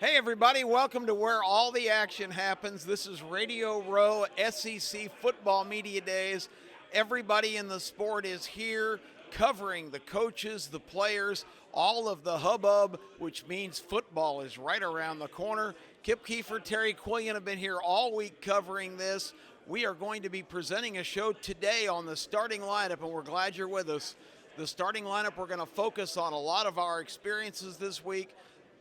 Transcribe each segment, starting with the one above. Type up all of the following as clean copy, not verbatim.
Hey everybody, welcome to where all the action happens. This is Radio Row SEC Football Media Days. Everybody in the sport is here covering the coaches, the players, all of the hubbub, which means football is right around the corner. Kip Keefer, Terry Quillian have been here all week covering this. We are going to be presenting a show today on the starting lineup, and we're glad you're with us. The starting lineup, we're going to focus on a lot of our experiences this week,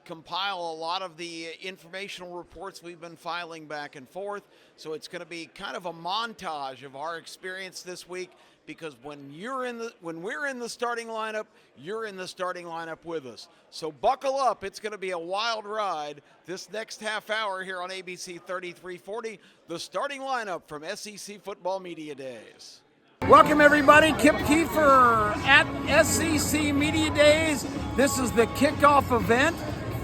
compile a lot of the informational reports we've been filing back and forth. So it's going to be kind of a montage of our experience this week, because when we're in the starting lineup, you're in the starting lineup with us. So buckle up. It's going to be a wild ride this next half hour here on ABC 3340, the starting lineup from SEC Football Media Days. Welcome everybody, Kip Keefer at SEC Media Days. This is the kickoff event,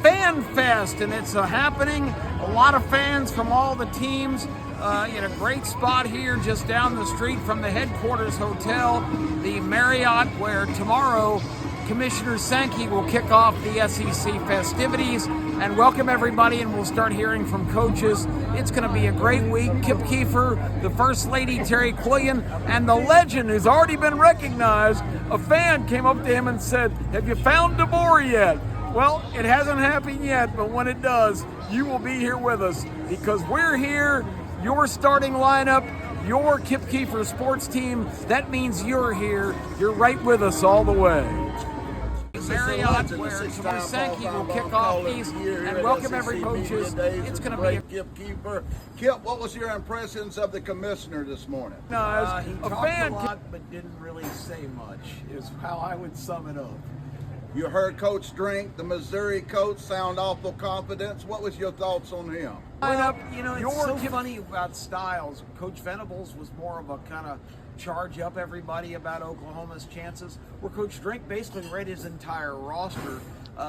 Fan Fest, and it's happening. A lot of fans from all the teams in a great spot here just down the street from the headquarters hotel, the Marriott, where tomorrow Commissioner Sankey will kick off the SEC festivities. And welcome everybody, and we'll start hearing from coaches. It's going to be a great week. Kip Keefer, the First Lady Terry Quillian, and the legend who's already been recognized. A fan came up to him and said, "Have you found DeBoer yet?" Well, it hasn't happened yet, but when it does, you will be here with us, because we're here, your starting lineup, your Kip Keefer sports team. That means you're here. You're right with us all the way. Marriott, where Commissioner Sankey will kick off these, and welcome every coaches. It's going to be Kip Keefer. Kip, what was your impressions of the commissioner this morning? He talked a lot, but didn't really say much, is how I would sum it up. You heard Coach Drink, the Missouri coach, sound awful confident. What was your thoughts on him? Well, it's so funny about styles. Coach Venables was more of a kind of charge up everybody about Oklahoma's chances, where Coach Drink basically read his entire roster.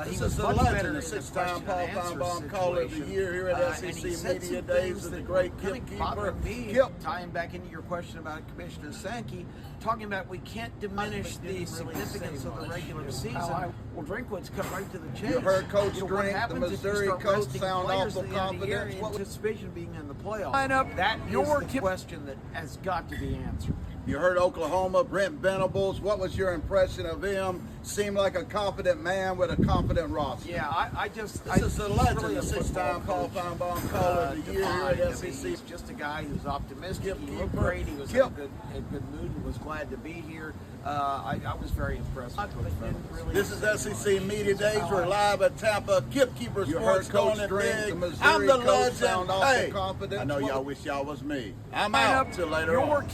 He was much better, the six-time Paul Feinbaum Caller of the Year here at SEC Media Days with the great Kip Keefer. Tying back into your question about Commissioner Sankey, talking about we can't diminish the significance of the regular season. Well, Drinkwood's cut right to the chase. You heard Coach Drink, the Missouri coach, sound awful confident. Anticipation being in the playoffs. That is the question that has got to be answered. You heard Oklahoma, Brent Venables. What was your impression of him? Seemed like a confident man with a confident roster. Yeah, This is the legend, really the six-time Paul Feinbaum Caller of the Year here at SEC. He's just a guy who's optimistic. He looked great. He was in a good mood and was glad to be here. I was very impressed with Coach Venables. This is SEC Media Days. We're live at Tampa. Kip Keefer Sports going it big. I'm the legend. Hey, I know y'all wish y'all was me. I'm out. Till later on.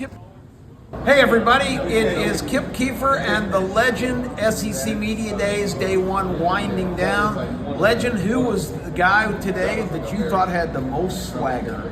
Hey everybody, it is Kip Keefer and the Legend, SEC Media Days, day one winding down. Legend, who was the guy today that you thought had the most swagger?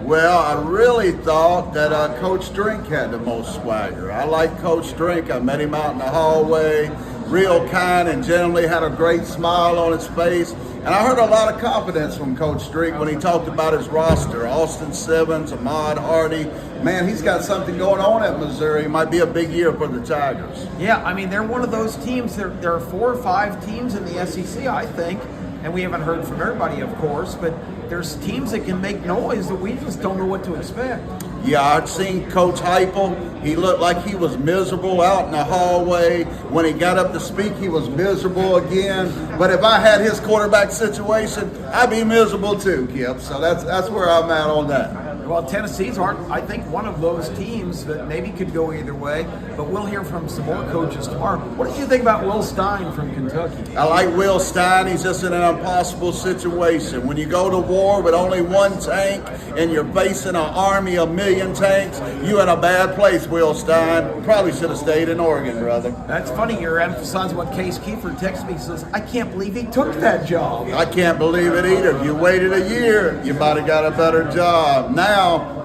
Well, I really thought that Coach Drink had the most swagger. I like Coach Drink. I met him out in the hallway, real kind and gentlemanly, had a great smile on his face. And I heard a lot of confidence from Coach Drink when he talked about his roster. Austin Simmons, Ahmad Hardy. Man, he's got something going on at Missouri. It might be a big year for the Tigers. Yeah, I mean, they're one of those teams. There are 4 or 5 teams in the SEC, I think, and we haven't heard from everybody, of course, but there's teams that can make noise that we just don't know what to expect. Yeah, I'd seen Coach Heupel. He looked like he was miserable out in the hallway. When he got up to speak, he was miserable again. But if I had his quarterback situation, I'd be miserable too, Kip. So that's where I'm at on that. Well, Tennessee's, I think, one of those teams that maybe could go either way, but we'll hear from some more coaches tomorrow. What did you think about Will Stein from Kentucky? I like Will Stein. He's just in an impossible situation. When you go to war with only one tank and you're facing an army of million tanks, you're in a bad place, Will Stein. Probably should have stayed in Oregon, brother. That's funny. You're emphasizing what Case Keefer texted me. He says, I can't believe he took that job. I can't believe it either. If you waited a year, you might have got a better job. Now,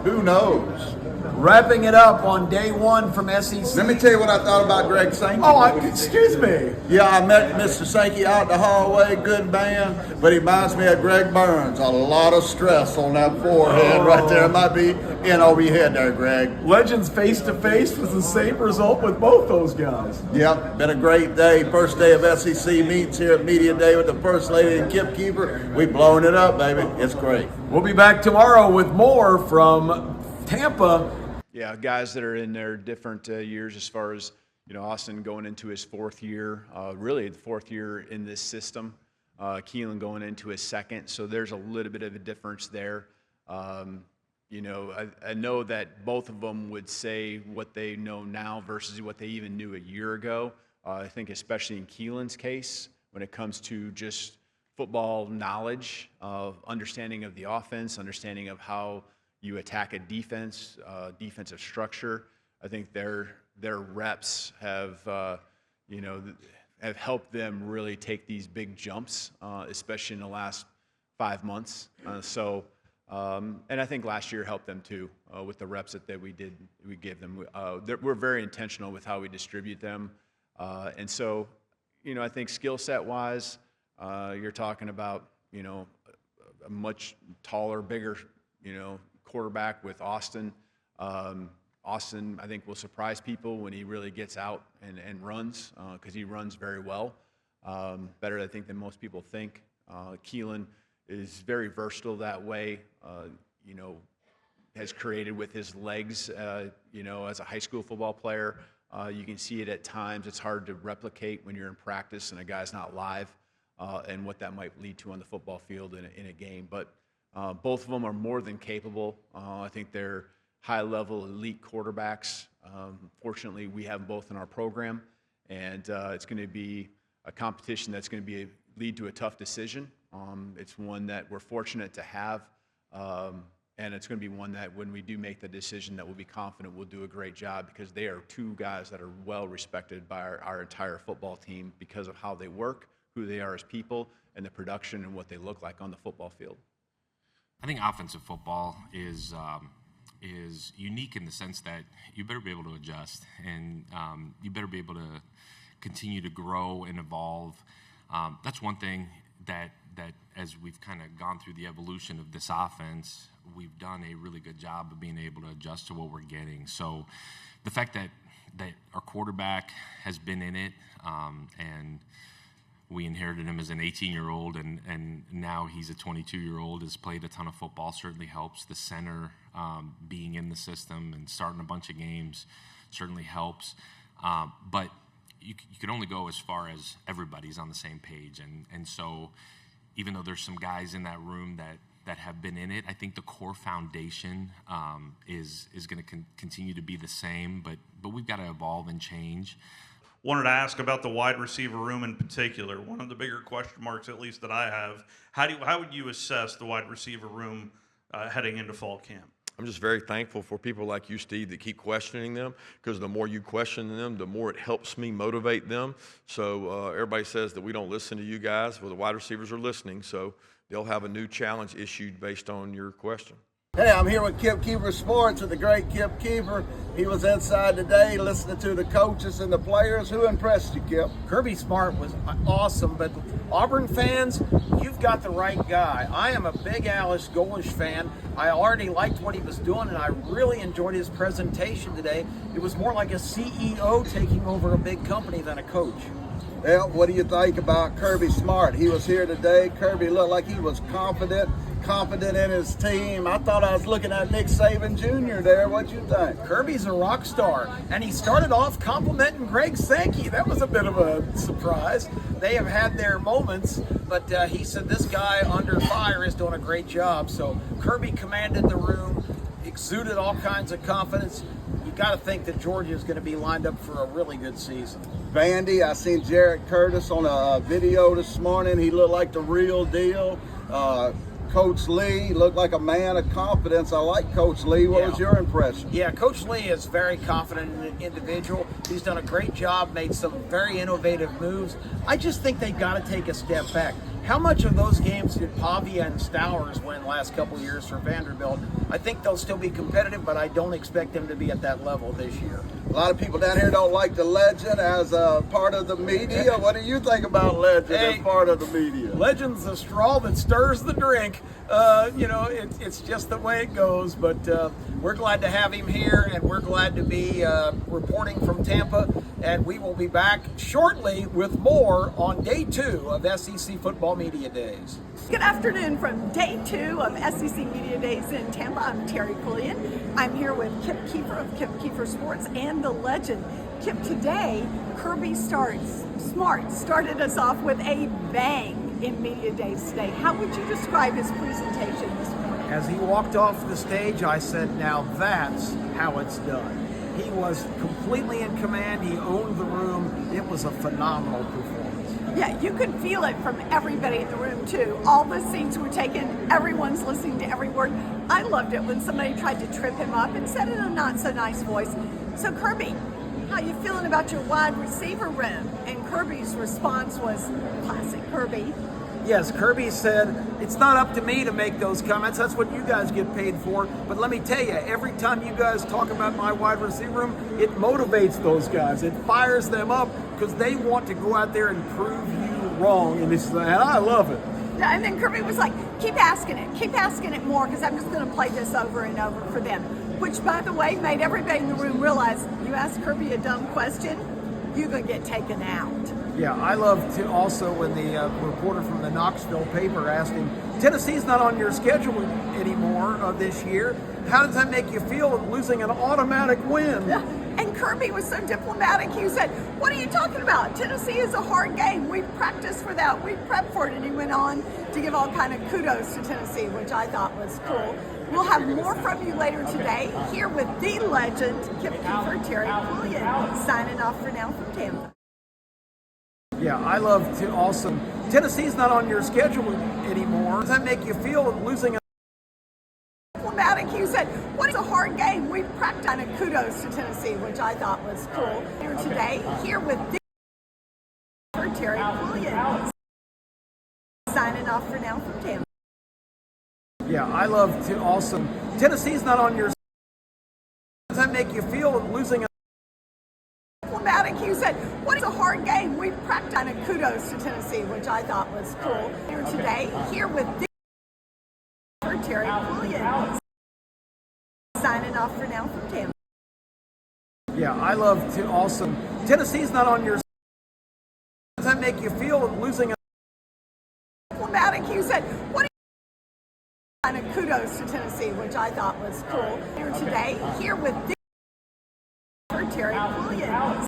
who knows? Wrapping it up on day one from SEC. Let me tell you what I thought about Greg Sankey. Oh, excuse me. Yeah, I met Mr. Sankey out the hallway, good man, but he reminds me of Greg Burns. A lot of stress on that forehead right there. It might be in over your head there, Greg. Legends face-to-face was the same result with both those guys. Yep, been a great day. First day of SEC meets here at Media Day with the First Lady and Kip Keefer. We blowing it up, baby. It's great. We'll be back tomorrow with more from Tampa. Yeah, guys that are in their different years as far as, Austin going into his fourth year, really the fourth year in this system. Keelan going into his second, so there's a little bit of a difference there. I know that both of them would say what they know now versus what they even knew a year ago. I think especially in Keelan's case, when it comes to just football knowledge, understanding of the offense, understanding of how you attack a defense, defensive structure. I think their reps have helped them really take these big jumps, especially in the last 5 months. And I think last year helped them too with the reps that we gave them. We're very intentional with how we distribute them, and so I think skill set wise, you're talking about a much taller, bigger quarterback with Austin. Austin, I think, will surprise people when he really gets out and runs, because he runs very well, better, I think, than most people think. Keelan is very versatile that way, has created with his legs, as a high school football player. You can see it at times. It's hard to replicate when you're in practice and a guy's not live, and what that might lead to on the football field in a game. But both of them are more than capable. I think they're high-level elite quarterbacks. Fortunately, we have them both in our program, and it's going to be a competition that's going to lead to a tough decision. It's one that we're fortunate to have, and it's going to be one that when we do make the decision that we'll be confident we'll do a great job, because they are two guys that are well respected by our entire football team because of how they work, who they are as people, and the production and what they look like on the football field. I think offensive football is unique in the sense that you better be able to adjust, and you better be able to continue to grow and evolve. That's one thing that as we've kind of gone through the evolution of this offense, we've done a really good job of being able to adjust to what we're getting. So the fact that our quarterback has been in it, and we inherited him as an 18-year-old, and now he's a 22-year-old, has played a ton of football, certainly helps. The center being in the system and starting a bunch of games certainly helps. But you can only go as far as everybody's on the same page. And so even though there's some guys in that room that have been in it, I think the core foundation is going to continue to be the same, but we've got to evolve and change. Wanted to ask about the wide receiver room in particular. One of the bigger question marks, at least that I have, how would you assess the wide receiver room heading into fall camp? I'm just very thankful for people like you, Steve, that keep questioning them, because the more you question them, the more it helps me motivate them. So everybody says that we don't listen to you guys. Well, the wide receivers are listening, so they'll have a new challenge issued based on your question. Hey, I'm here with Kirby Sports with the great Kip Keefer. He was inside today listening to the coaches and the players. Who impressed you, Kip? Kirby Smart was awesome, but Auburn fans, you've got the right guy. I am a big Alice Golish fan. I already liked what he was doing, and I really enjoyed his presentation today. It was more like a CEO taking over a big company than a coach. Well, what do you think about Kirby Smart? He was here today. Kirby looked like he was confident in his team. I thought I was looking at Nick Saban Jr. there. What'd you think? Kirby's a rock star, and he started off complimenting Greg Sankey. That was a bit of a surprise. They have had their moments, but he said this guy under fire is doing a great job. So Kirby commanded the room, exuded all kinds of confidence. You got to think that Georgia is going to be lined up for a really good season. Vandy, I seen Jarrett Curtis on a video this morning. He looked like the real deal. Coach Lee looked like a man of confidence. I like Coach Lee. What was your impression? Yeah, Coach Lee is very confident in an individual. He's done a great job, made some very innovative moves. I just think they've got to take a step back. How much of those games did Pavia and Stowers win last couple of years for Vanderbilt? I think they'll still be competitive, but I don't expect them to be at that level this year. A lot of people down here don't like the Legend as a part of the media. What do you think about Legend as part of the media? Legend's the straw that stirs the drink. It's just the way it goes, but we're glad to have him here, and we're glad to be reporting from Tampa, and we will be back shortly with more on day 2 of SEC Football Media Days. Good afternoon from day 2 of SEC Media Days in Tampa. I'm Terry Quillian. I'm here with Kip Keefer of Kip Keefer Sports and the Legend. Kip, today, Kirby Smart started us off with a bang in Media Days today. How would you describe his presentation this morning? As he walked off the stage, I said, now that's how it's done. He was completely in command. He owned the room. It was a phenomenal performance. Yeah, you could feel it from everybody in the room too. All the seats were taken. Everyone's listening to every word. I loved it when somebody tried to trip him up and said it in a not so nice voice. So Kirby, how you feeling about your wide receiver room? And Kirby's response was classic Kirby. Yes, Kirby said, it's not up to me to make those comments. That's what you guys get paid for. But let me tell you, every time you guys talk about my wide receiver room, it motivates those guys. It fires them up because they want to go out there and prove you wrong. And I love it. Yeah, and then Kirby was like, keep asking it more, because I'm just going to play this over and over for them. Which, by the way, made everybody in the room realize, you ask Kirby a dumb question, you're going to get taken out. Yeah, I love to also when the reporter from the Knoxville paper asked him, Tennessee's not on your schedule anymore this year. How does that make you feel losing an automatic win? Yeah. And Kirby was so diplomatic. He said, what are you talking about? Tennessee is a hard game. We practiced for that. We prepped for it. And he went on to give all kind of kudos to Tennessee, which I thought was cool. We'll have more from you later today here with the Legend, Kip Keefer, Terry Quillian, signing off for now from Tampa. Yeah, I love to also, Tennessee's not on your schedule anymore. Does that make you feel losing a diplomatic? He said, what is a hard game? We practiced kind of kudos to Tennessee, which I thought was cool. Here today, here with the Terry Quillian, signing off for now from Tampa. Yeah, I love to also, Tennessee's not on your, does that make you feel losing a diplomatic? He said, what is a hard game? We practiced kind of kudos to Tennessee, which I thought was cool. Here today, here with the Terry Quillian, signing off for now from Tampa. Yeah, I love to also, Tennessee's not on your, does that make you feel losing a diplomatic? He said, what is kind of kudos to Tennessee, which I thought was cool. Here today, here with the Terry Quillian,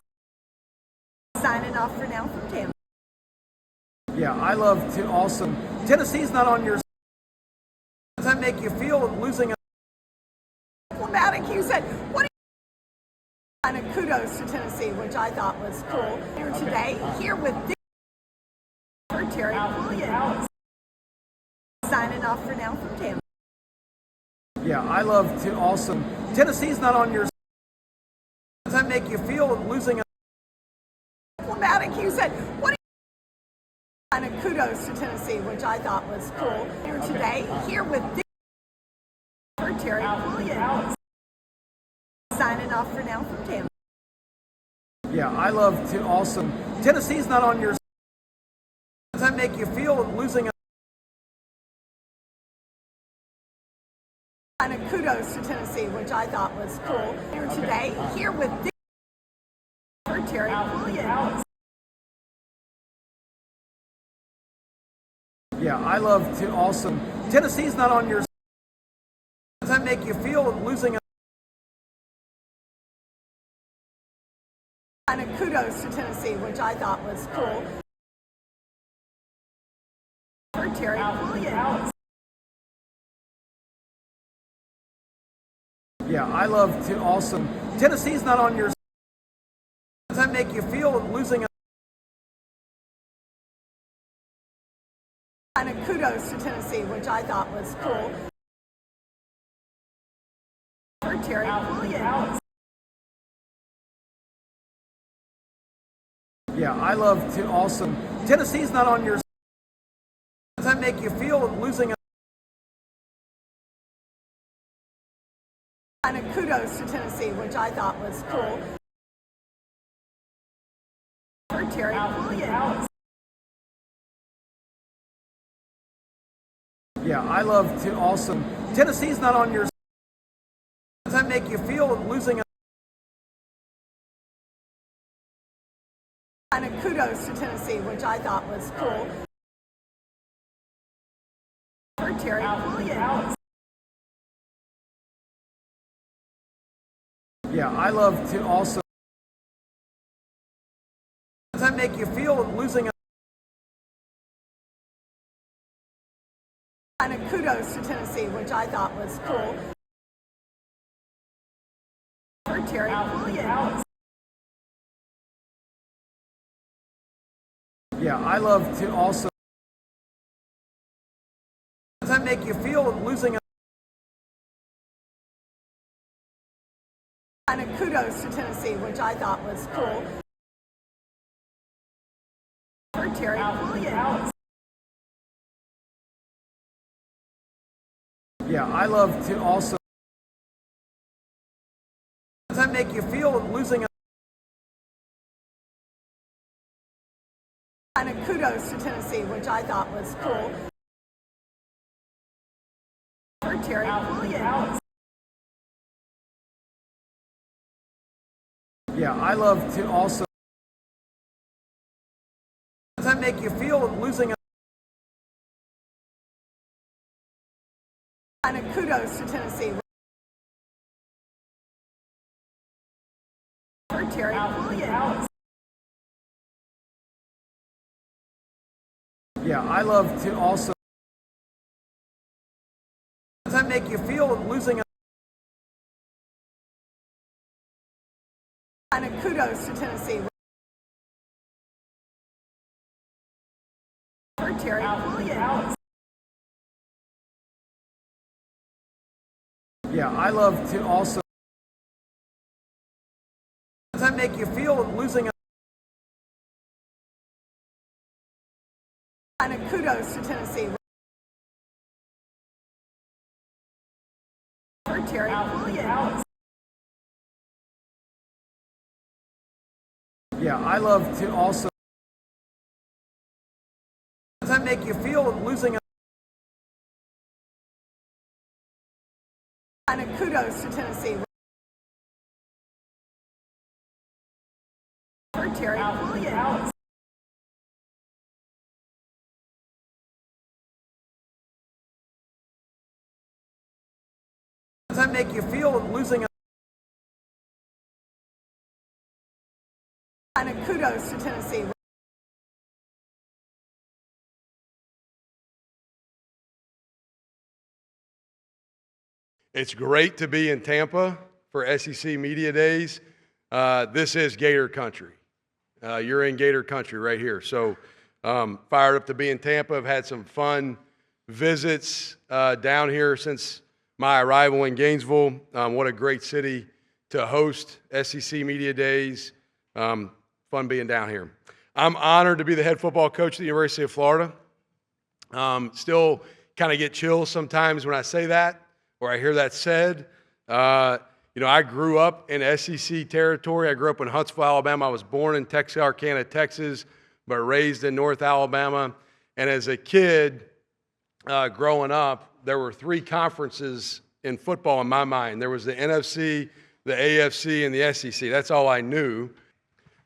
signing off for now from Tampa. Yeah, I love to also, Tennessee's not on your, does that make you feel losing a diplomatic? He said, what is kind of kudos to Tennessee, which I thought was cool. Here today, here with the Terry Quillian, signing off for now from Tampa. Yeah, I love to also, Tennessee's not on your, does that make you feel losing a diplomatic? He said, what is kind of kudos to Tennessee, which I thought was cool. Here today, here with the Terry Quillian, signing off for now from Tampa. Yeah, I love to also, Tennessee's not on your, does that make you feel losing a kind of kudos to Tennessee, which I thought was cool. Here today, here with the Terry Quillian. Yeah, I love to also, Tennessee's not on your, does that make you feel losing a kind of kudos to Tennessee, which I thought was cool. Terry Quillian. Yeah, I love to also, Tennessee's not on your, does that make you feel losing a kind of kudos to Tennessee, which I thought was cool. Terry Quillian. Yeah, I love to also, Tennessee's not on your, that make you feel losing? Kind of kudos to Tennessee, which I thought was cool. For Terry Quillian. Yeah, I love to also. Tennessee's not on your. Does that make you feel losing? Kind of kudos to Tennessee, which I thought was cool. For Terry Quillian. Yeah, I love to also. Does that make you feel losing? Kind of kudos to Tennessee, which I thought was cool. For Terry Quillian. Yeah, I love to also. Does that make you feel losing? Kind of kudos to Tennessee, which I thought was cool. For Terry Quillian. Yeah, I love to also. Does that make you feel losing? Kind of kudos to Tennessee, which I thought was cool. For Terry Quillian. Yeah, I love to also. Does that make you feel losing? Kind of kudos to Tennessee. For Terry Quillian. Yeah, I love to also. Does that make you feel losing? Kind of kudos to Tennessee. For Terry Quillian. Yeah, I love to also. Does that make you feel losing? Kind of kudos to Tennessee. For Terry Quillian. Yeah, I love to also. Does that make you feel losing? Kind of kudos to Tennessee. For Terry Quillian. Does that make you feel losing? Kind of kudos to Tennessee. It's great to be in Tampa for SEC Media Days. This is Gator Country. You're in Gator Country right here. So fired up to be in Tampa. I've had some fun visits down here since my arrival in Gainesville. What a great city to host SEC Media Days. Fun being down here. I'm honored to be the head football coach at the University of Florida. Still kind of get chills sometimes when I say that or I hear that said. I grew up in SEC territory. I grew up in Huntsville, Alabama. I was born in Texarkana, Texas, but raised in North Alabama. And as a kid growing up, there were three conferences in football in my mind. There was the NFC, the AFC, and the SEC. That's all I knew.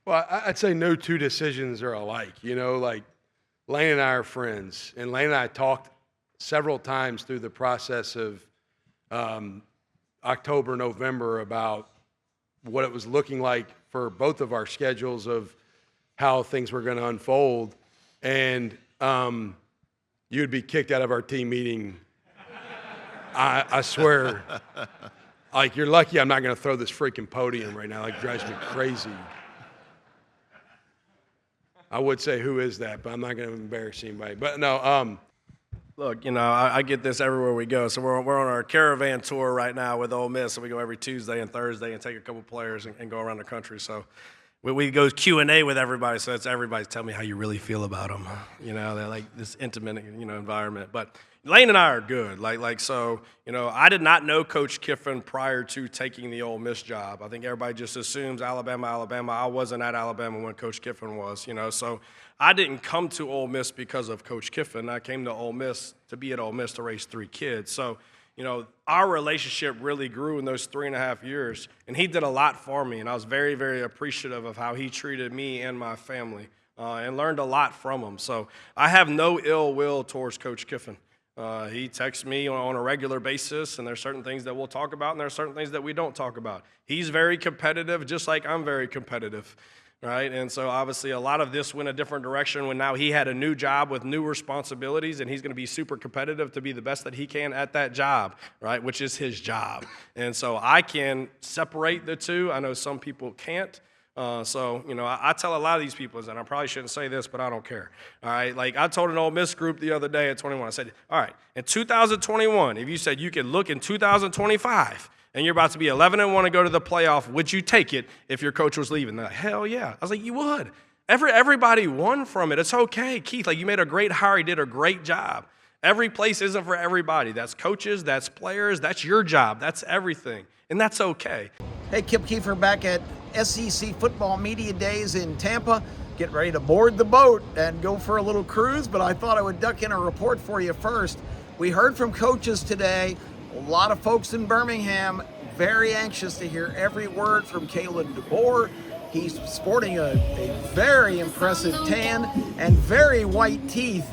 Well, I'd say no two decisions are alike. Like Lane and I are friends, and Lane and I talked several times through the process of October, November about what it was looking like for both of our schedules of how things were going to unfold. And you'd be kicked out of our team meeting. I swear. Like, you're lucky I'm not going to throw this freaking podium right now. Like, it drives me crazy. I would say, who is that? But I'm not going to embarrass anybody. But no, Look, I get this everywhere we go. So we're on our caravan tour right now with Ole Miss. So we go every Tuesday and Thursday and take a couple players and go around the country. So we go Q&A with everybody, so it's everybody tell me how you really feel about them. They're like this intimate, environment. But Lane and I are good. So, I did not know Coach Kiffin prior to taking the Ole Miss job. I think everybody just assumes Alabama. I wasn't at Alabama when Coach Kiffin was, so I didn't come to Ole Miss because of Coach Kiffin. I came to Ole Miss to be at Ole Miss to raise 3 kids. So, our relationship really grew in those 3.5 years, and he did a lot for me, and I was very, very appreciative of how he treated me and my family, and learned a lot from him. So I have no ill will towards Coach Kiffin. He texts me on a regular basis, and there's certain things that we'll talk about, and there are certain things that we don't talk about. He's very competitive, just like I'm very competitive. Right, and so obviously a lot of this went a different direction when now he had a new job with new responsibilities, and he's going to be super competitive to be the best that he can at that job, right, which is his job. And so I can separate the two. I know some people can't. I tell a lot of these people, and I probably shouldn't say this, but I don't care. All right, like I told an Ole Miss group the other day at 21, I said, all right, in 2021, if you said you could look in 2025, and you're about to be 11-1 and go to the playoff, would you take it if your coach was leaving? They're like, hell yeah. I was like, you would. Everybody won from it. It's okay, Keith. Like, you made a great hire. You did a great job. Every place isn't for everybody. That's coaches, that's players, that's your job. That's everything, and that's okay. Hey, Kip Keefer back at SEC Football Media Days in Tampa. Getting ready to board the boat and go for a little cruise, but I thought I would duck in a report for you first. We heard from coaches today. A lot of folks in Birmingham very anxious to hear every word from Kalen DeBoer. He's sporting a very impressive tan and very white teeth,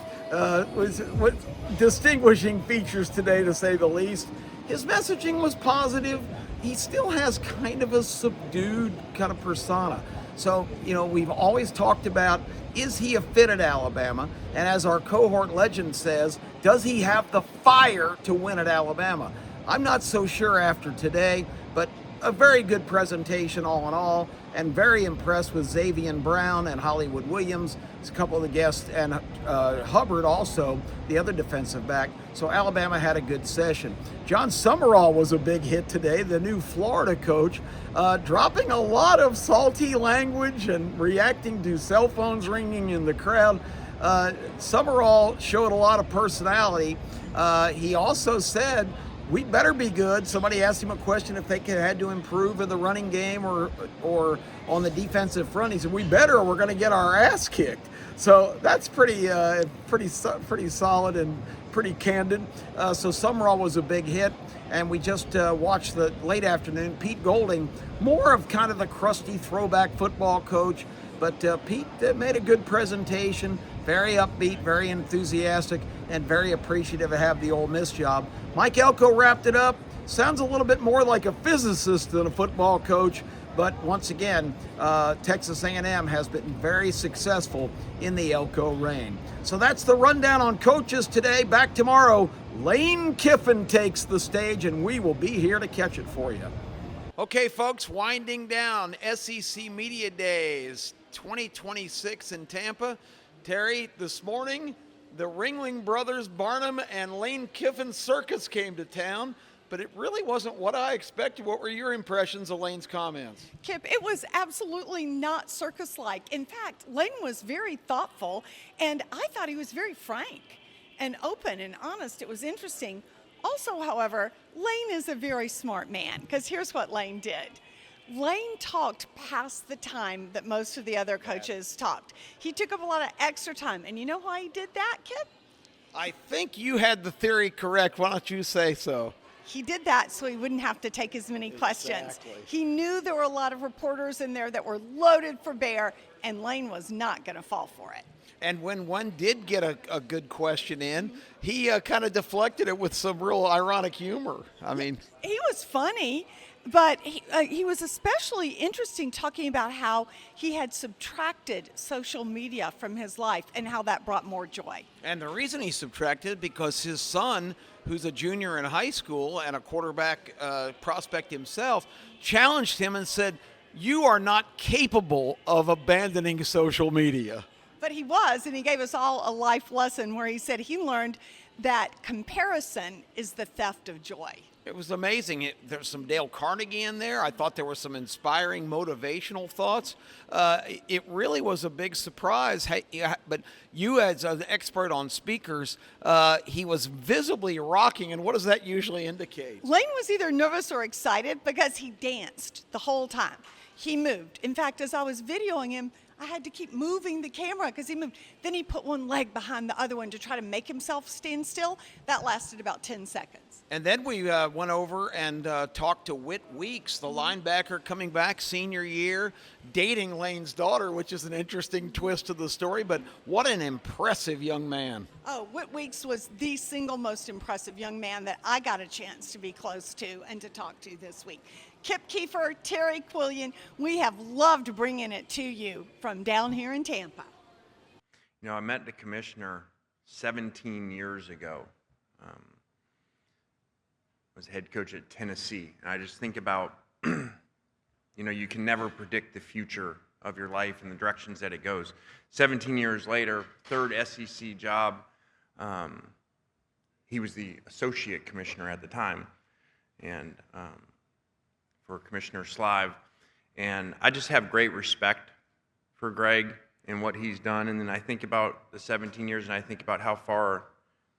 with distinguishing features today, to say the least. His messaging was positive. He still has kind of a subdued kind of persona. So, we've always talked about, is he a fit at Alabama? And as our cohort legend says, does he have the fire to win at Alabama? I'm not so sure after today, but a very good presentation all in all, and very impressed with Xavier Brown and Hollywood Williams, a couple of the guests, and Hubbard also, the other defensive back. So Alabama had a good session. John Summerall was a big hit today, the new Florida coach, dropping a lot of salty language and reacting to cell phones ringing in the crowd. Summerall showed a lot of personality. He also said, we better be good. Somebody asked him a question if they had to improve in the running game or on the defensive front. He said, we better, or we're going to get our ass kicked. So that's pretty solid and pretty candid. So Summerall was a big hit. And we just watched the late afternoon. Pete Golding, more of kind of the crusty throwback football coach. But Pete made a good presentation, very upbeat, very enthusiastic, and very appreciative of having the Ole Miss job. Mike Elko wrapped it up. Sounds a little bit more like a physicist than a football coach, but once again, Texas A&M has been very successful in the Elko reign. So that's the rundown on coaches today. Back tomorrow, Lane Kiffin takes the stage, and we will be here to catch it for you. Okay, folks, winding down SEC Media Days 2026 in Tampa. Terry, this morning, the Ringling Brothers, Barnum, and Lane Kiffin circus came to town, but it really wasn't what I expected. What were your impressions of Lane's comments? Kip, it was absolutely not circus-like. In fact, Lane was very thoughtful, and I thought he was very frank and open and honest. It was interesting. Also, however, Lane is a very smart man, because here's what Lane did. Lane talked past the time that most of the other coaches talked. He took up a lot of extra time. And you know why he did that, Kip? I think you had the theory correct. Why don't you say so? He did that so he wouldn't have to take as many questions. He knew there were a lot of reporters in there that were loaded for bear, and Lane was not going to fall for it. And when one did get a good question in, he kind of deflected it with some real ironic humor. I mean, he was funny. But he was especially interesting talking about how he had subtracted social media from his life and how that brought more joy. And the reason he subtracted, because his son, who's a junior in high school and a quarterback prospect himself, challenged him and said, you are not capable of abandoning social media. But he was, and he gave us all a life lesson where he said he learned that comparison is the theft of joy. It was amazing. There's some Dale Carnegie in there. I thought there were some inspiring motivational thoughts. It really was a big surprise. Hey, but you, as an expert on speakers, he was visibly rocking, and what does that usually indicate? Lane was either nervous or excited because he danced the whole time. He moved. In fact, as I was videoing him, I had to keep moving the camera because he moved. Then he put one leg behind the other one to try to make himself stand still. That lasted about 10 seconds. And then we went over and talked to Whit Weeks, the linebacker coming back senior year, dating Lane's daughter, which is an interesting twist to the story, but what an impressive young man. Oh, Whit Weeks was the single most impressive young man that I got a chance to be close to and to talk to this week. Kip Keefer, Terry Quillian, we have loved bringing it to you from down here in Tampa. You know, I met the commissioner 17 years ago. I was head coach at Tennessee, and I just think about, you know, you can never predict the future of your life and the directions that it goes. 17 years later, third SEC job, he was the associate commissioner at the time, and for Commissioner Slive, and I just have great respect for Greg and what he's done. And then I think about the 17 years, and I think about how far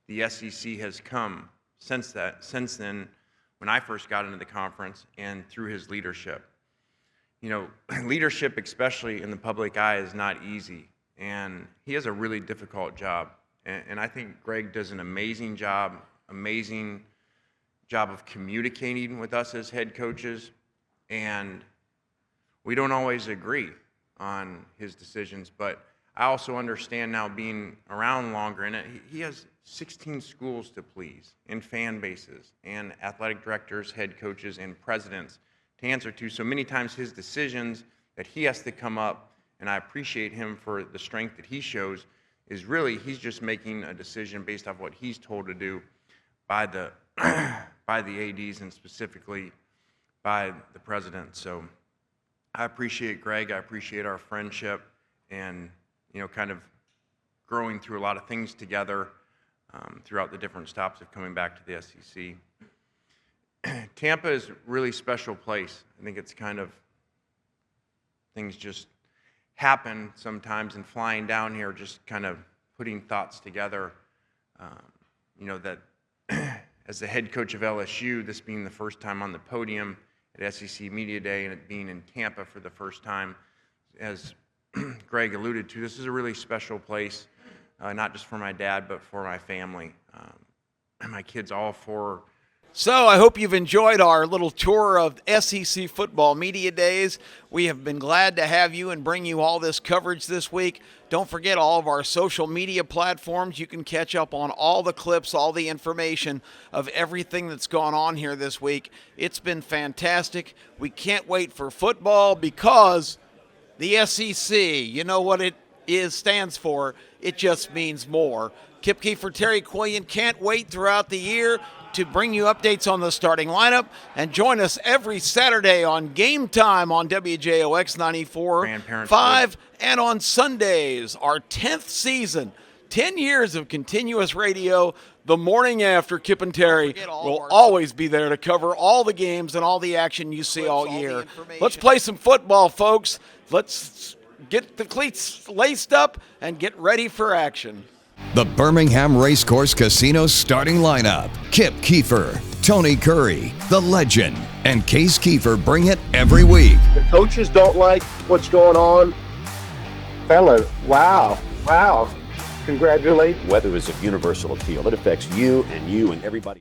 the SEC has come since then, when I first got into the conference, and through his leadership. You know, leadership, especially in the public eye, is not easy, and he has a really difficult job. And I think Greg does an amazing job of communicating with us as head coaches, and we don't always agree on his decisions, but I also understand now, being around longer, and he has 16 schools to please, and fan bases, and athletic directors, head coaches, and presidents to answer to. So many times his decisions that he has to come up, and I appreciate him for the strength that he shows, is really he's just making a decision based off what he's told to do by the ADs, and specifically by the president. So I appreciate Greg. I appreciate our friendship, and, you know, kind of growing through a lot of things together throughout the different stops of coming back to the SEC. Tampa is a really special place. I think it's kind of, things just happen sometimes, and flying down here, just kind of putting thoughts together, you know, that as the head coach of LSU, this being the first time on the podium at SEC Media Day, and it being in Tampa for the first time, as Greg alluded to, this is a really special place, not just for my dad, but for my family. My kids, all four. So I hope you've enjoyed our little tour of SEC Football Media Days. We have been glad to have you and bring you all this coverage this week. Don't forget all of our social media platforms. You can catch up on all the clips, all the information of everything that's gone on here this week. It's been fantastic. We can't wait for football, because the SEC, you know what it stands for. It just means more. Kip Keefer, Terry Quillian can't wait throughout the year to bring you updates on the starting lineup, and join us every Saturday on Game Time on WJOX 94.5, and on Sundays, our 10th season, 10 years of continuous radio. The morning after, Kip and Terry will always be there to cover all the games and all the action you see all year. Let's play some football, folks. Let's get the cleats laced up and get ready for action. The Birmingham Racecourse Casino starting lineup. Kip Keefer, Tony Curry, the legend, and Case Keefer bring it every week. The coaches don't like what's going on. Fella, wow. Congratulations. Weather is of universal appeal. It affects you and everybody.